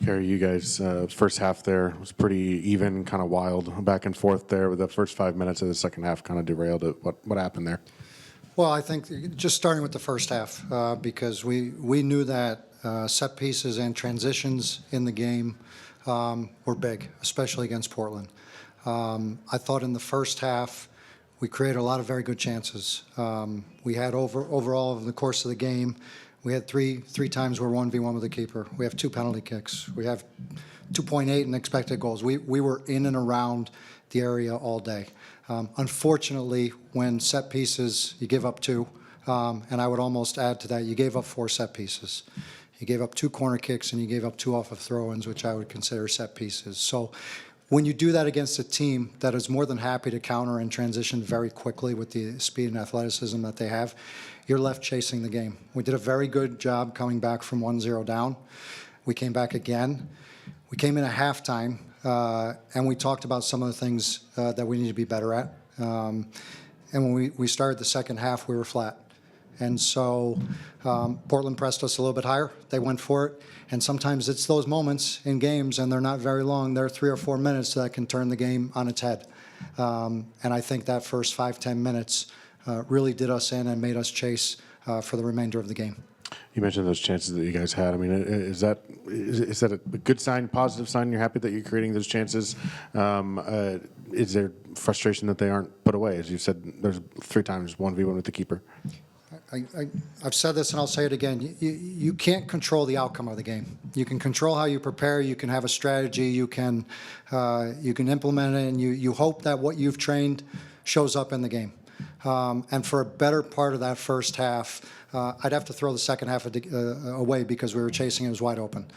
Kerry, you guys, first half there was pretty even, kind of wild, back and forth there. With the first 5 minutes of the second half, kind of derailed it. What happened there? Well, I think just starting with the first half, because we knew that set pieces and transitions in the game were big, especially against Portland. I thought in the first half we created a lot of very good chances. We had overall over the course of the game, we had three times we're 1v1 with the keeper. We have 2 penalty kicks. We have 2.8 in expected goals. We were in and around the area all day. Unfortunately, when set pieces, you give up 2, and I would almost add to that, you gave up 4 set pieces. You gave up 2 corner kicks, and you gave up 2 off of throw-ins, which I would consider set pieces. So when you do that against a team that is more than happy to counter and transition very quickly with the speed and athleticism that they have, you're left chasing the game. We did a very good job coming back from 1-0 down. We came back again. We came in at halftime, and we talked about some of the things that we need to be better at. And when we started the second half, we were flat. And so Portland pressed us a little bit higher. They went for it. And sometimes it's those moments in games, and they're not very long. They're 3 or 4 minutes that can turn the game on its head. And I think that first 5-10 minutes really did us in and made us chase for the remainder of the game. You mentioned those chances that you guys had. I mean, is that a good sign, positive sign? You're happy that you're creating those chances? Is there frustration that they aren't put away? As you said, there's 3 times 1v1 with the keeper. I've said this and I'll say it again. You can't control the outcome of the game. You can control how you prepare. You can have a strategy. You can implement it, and you hope that what you've trained shows up in the game. And for a better part of that first half, I'd have to throw the second half away because we were chasing it was wide open.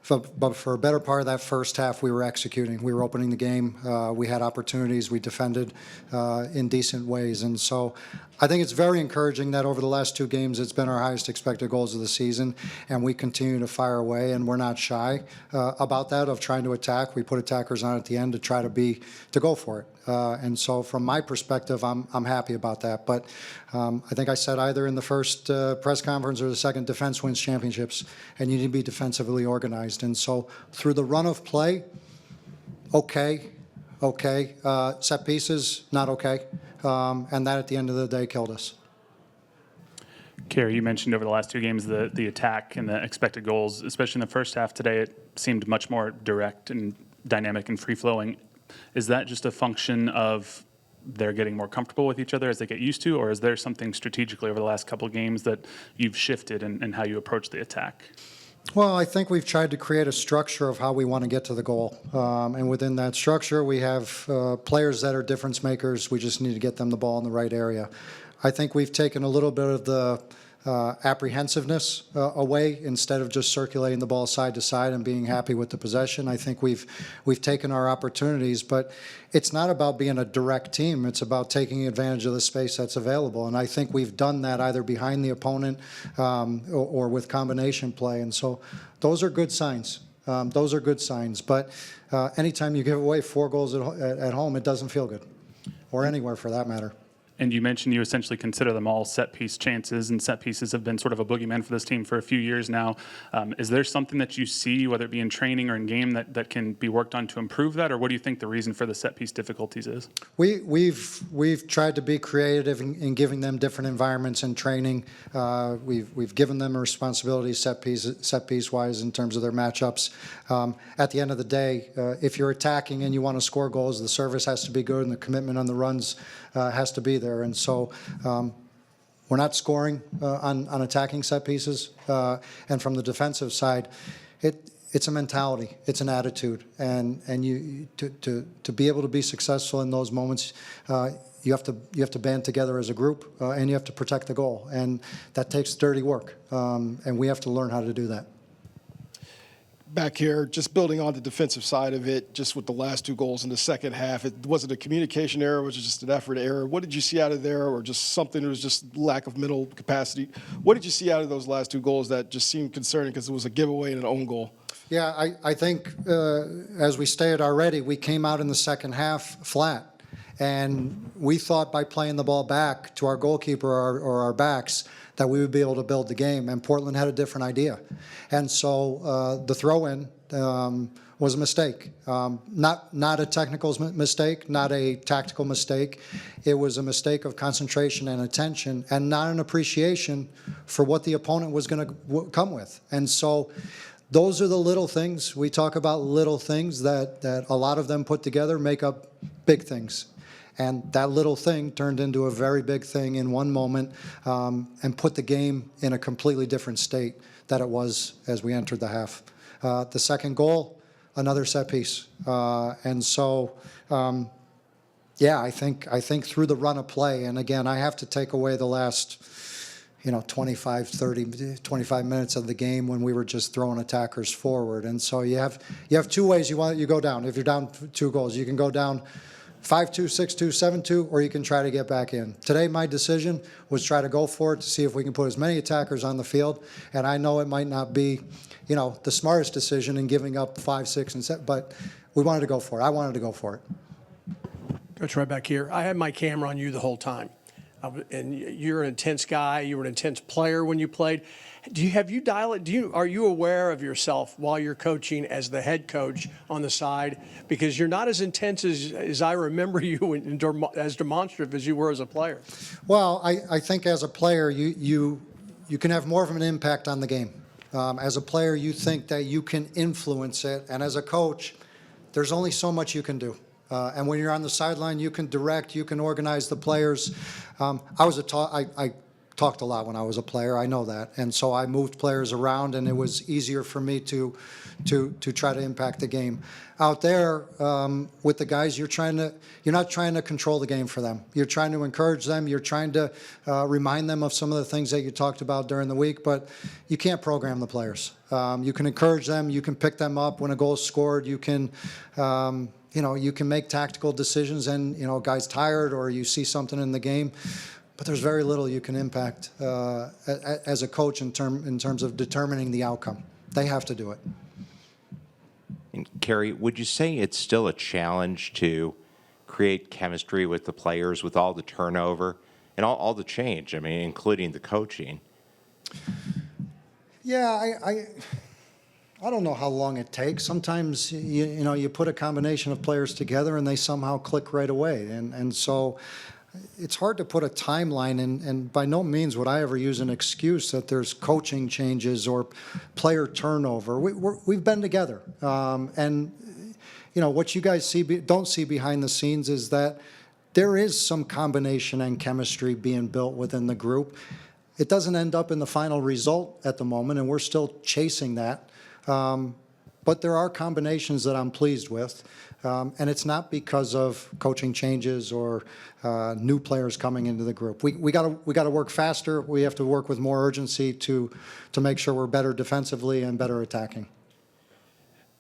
But for a better part of that first half, we were executing. We were opening the game. We had opportunities. We defended in decent ways. And so I think it's very encouraging that over the last 2 games, it's been our highest expected goals of the season, and we continue to fire away, and we're not shy about that, of trying to attack. We put attackers on at the end to try to go for it. And so from my perspective, I'm happy about that. But I think I said either in the first press conference or the second, defense wins championships, and you need to be defensively organized. And so through the run of play, okay. Set pieces, not okay. And that at the end of the day killed us. Kerry, you mentioned over the last 2 games the attack and the expected goals, especially in the first half today. It seemed much more direct and dynamic and free-flowing. Is that just a function of they're getting more comfortable with each other as they get used to, or is there something strategically over the last couple of games that you've shifted in how you approach the attack? Well, I think we've tried to create a structure of how we want to get to the goal. And within that structure, we have players that are difference makers. We just need to get them the ball in the right area. I think we've taken a little bit of the apprehensiveness away instead of just circulating the ball side to side and being happy with the possession. I think we've taken our opportunities, but it's not about being a direct team. It's about taking advantage of the space that's available, and I think we've done that either behind the opponent or with combination play, and so those are good signs. Those are good signs, but anytime you give away 4 goals at home, it doesn't feel good, or anywhere for that matter. And you mentioned you essentially consider them all set-piece chances, and set pieces have been sort of a boogeyman for this team for a few years now. Is there something that you see, whether it be in training or in game, that can be worked on to improve that, or what do you think the reason for the set-piece difficulties is? We've tried to be creative in giving them different environments in training. We've given them a responsibility set-piece-wise in terms of their matchups. At the end of the day, if you're attacking and you want to score goals, the service has to be good and the commitment on the runs has to be there. And so we're not scoring on attacking set pieces. And from the defensive side, it's a mentality, it's an attitude. And you to be able to be successful in those moments, you have to band together as a group, and you have to protect the goal. And that takes dirty work. And we have to learn how to do that. Back here, just building on the defensive side of it, just with the last 2 goals in the second half, was it a communication error? Was it just an effort error? What did you see out of there, or just something that was just lack of mental capacity? What did you see out of those last 2 goals that just seemed concerning because it was a giveaway and an own goal? Yeah, I think, as we stated already, we came out in the second half flat. And we thought by playing the ball back to our goalkeeper or our backs that we would be able to build the game. And Portland had a different idea. And so the throw-in was a mistake. Not a technical mistake, not a tactical mistake. It was a mistake of concentration and attention, and not an appreciation for what the opponent was going to come with. And so those are the little things. We talk about little things that a lot of them put together make up big things. And that little thing turned into a very big thing in one moment, and put the game in a completely different state that it was as we entered the half. The second goal, another set piece. And so, yeah, I think through the run of play, and again, I have to take away the last 25 minutes of the game when we were just throwing attackers forward. And so you have two ways you go down. If you're down 2 goals, you can go down 5-2, 6-2, 7-2, or you can try to get back in. Today, my decision was try to go for it to see if we can put as many attackers on the field. And I know it might not be, the smartest decision in giving up 5, 6, and 7, but we wanted to go for it. I wanted to go for it. Coach, right back here. I had my camera on you the whole time. And you're an intense guy. You were an intense player when you played. Are you aware of yourself while you're coaching as the head coach on the side? Because you're not as intense as I remember you and as demonstrative as you were as a player. Well, I think as a player, you can have more of an impact on the game. As a player, you think that you can influence it. And as a coach, there's only so much you can do. And when you're on the sideline, you can direct, you can organize the players. I talked a lot when I was a player. I know that, and so I moved players around, and it was easier for me to try to impact the game. Out there with the guys, you're not trying to control the game for them. You're trying to encourage them. You're trying to remind them of some of the things that you talked about during the week, but you can't program the players. You can encourage them. You can pick them up when a goal is scored. You can. You can make tactical decisions, and a guy's tired or you see something in the game, but there's very little you can impact as a coach in terms of determining the outcome. They have to do it. And Kerry, would you say it's still a challenge to create chemistry with the players with all the turnover and all the change? I mean, including the coaching. Yeah, I don't know how long it takes. Sometimes you put a combination of players together and they somehow click right away, and so it's hard to put a timeline. And by no means would I ever use an excuse that there's coaching changes or player turnover. We've been together, and what you guys don't see behind the scenes is that there is some combination and chemistry being built within the group. It doesn't end up in the final result at the moment, and we're still chasing that. But there are combinations that I'm pleased with, and it's not because of coaching changes or new players coming into the group. We got to work faster. We have to work with more urgency to make sure we're better defensively and better attacking.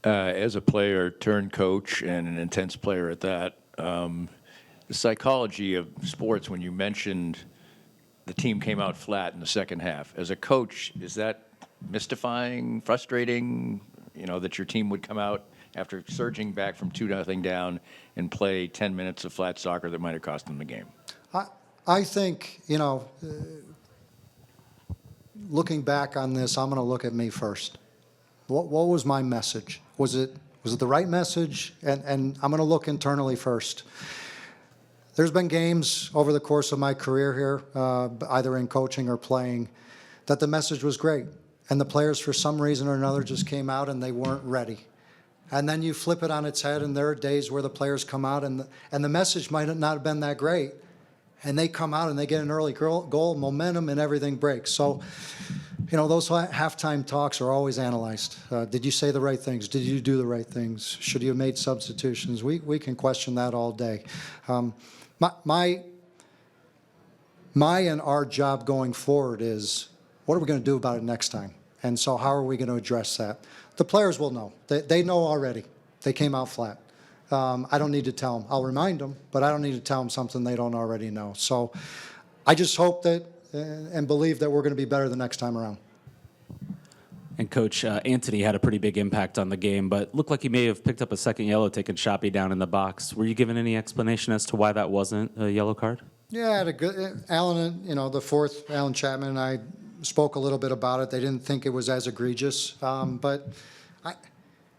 As a player turned coach and an intense player at that, the psychology of sports, when you mentioned the team came out flat in the second half, as a coach, is that mystifying, frustrating, that your team would come out after surging back from 2-0 down and play 10 minutes of flat soccer that might have cost them the game? I think, looking back on this, I'm going to look at me first. What was my message? Was it the right message? And I'm going to look internally first. There's been games over the course of my career here, either in coaching or playing, that the message was great. And the players, for some reason or another, just came out and they weren't ready. And then you flip it on its head, and there are days where the players come out and the message might not have been that great. And they come out and they get an early goal, momentum, and everything breaks. So, those halftime talks are always analyzed. Did you say the right things? Did you do the right things? Should you have made substitutions? We can question that all day. My and our job going forward is, what are we going to do about it next time? And so how are we going to address that? The players will know. They know already. They came out flat. I don't need to tell them. I'll remind them, but I don't need to tell them something they don't already know. So I just hope that and believe that we're going to be better the next time around. And Coach, Anthony had a pretty big impact on the game, but looked like he may have picked up a second yellow, taking Shoppy down in the box. Were you given any explanation as to why that wasn't a yellow card? Yeah, I had a good Alan. The fourth, Alan Chapman and I spoke a little bit about it. They didn't think it was as egregious, but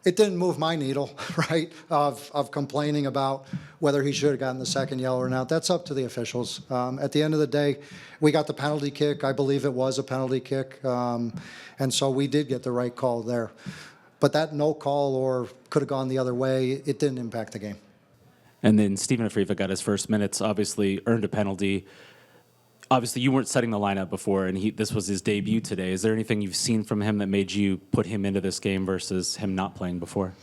it didn't move my needle, right, of complaining about whether he should have gotten the second yellow or not. That's up to the officials. At the end of the day, we got the penalty kick. I believe it was a penalty kick. And so we did get the right call there. But that no call or could have gone the other way, it didn't impact the game. And then Stephen Afrifa got his first minutes, obviously earned a penalty. Obviously, you weren't setting the lineup before, and this was his debut today. Is there anything you've seen from him that made you put him into this game versus him not playing before?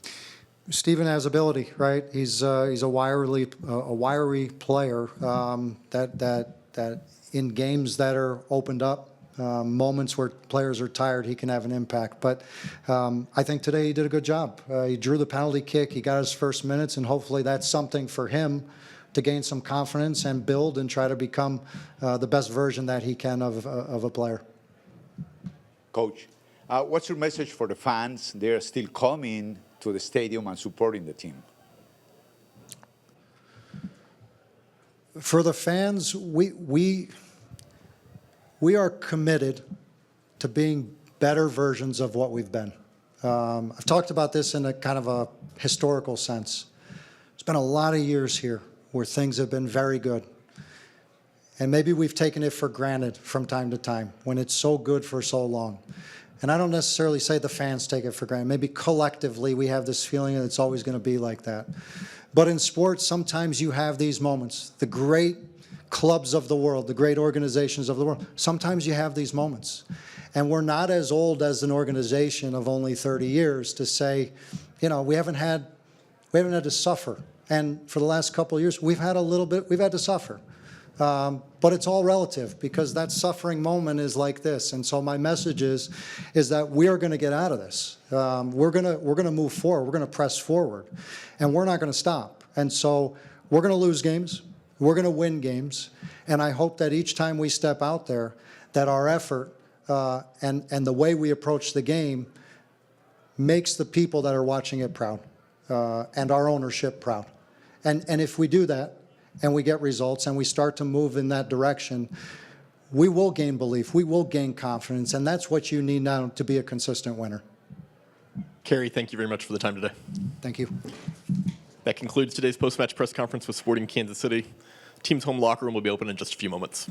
Stephen has ability, right? He's a wiry player that in games that are opened up, moments where players are tired, he can have an impact. But I think today he did a good job. He drew the penalty kick. He got his first minutes, and hopefully that's something for him to gain some confidence and build and try to become the best version that he can of a player. Coach, what's your message for the fans? They're still coming to the stadium and supporting the team. For the fans, we are committed to being better versions of what we've been. I've talked about this in a kind of a historical sense. It's been a lot of years here where things have been very good. And maybe we've taken it for granted from time to time when it's so good for so long. And I don't necessarily say the fans take it for granted. Maybe collectively we have this feeling that it's always going to be like that. But in sports, sometimes you have these moments. The great clubs of the world, the great organizations of the world, sometimes you have these moments. And we're not as old as an organization of only 30 years to say, you know, we haven't had to suffer. And for the last couple of years, we've had to suffer. But it's all relative because that suffering moment is like this. And so my message is that we are going to get out of this. We're going to move forward. We're going to press forward. And we're not going to stop. And so we're going to lose games. We're going to win games. And I hope that each time we step out there, that our effort and the way we approach the game makes the people that are watching it proud and our ownership proud. And if we do that and we get results and we start to move in that direction, we will gain belief, we will gain confidence, and that's what you need now to be a consistent winner. Kerry, thank you very much for the time today. Thank you. That concludes today's post-match press conference with Sporting Kansas City. Team's home locker room will be open in just a few moments.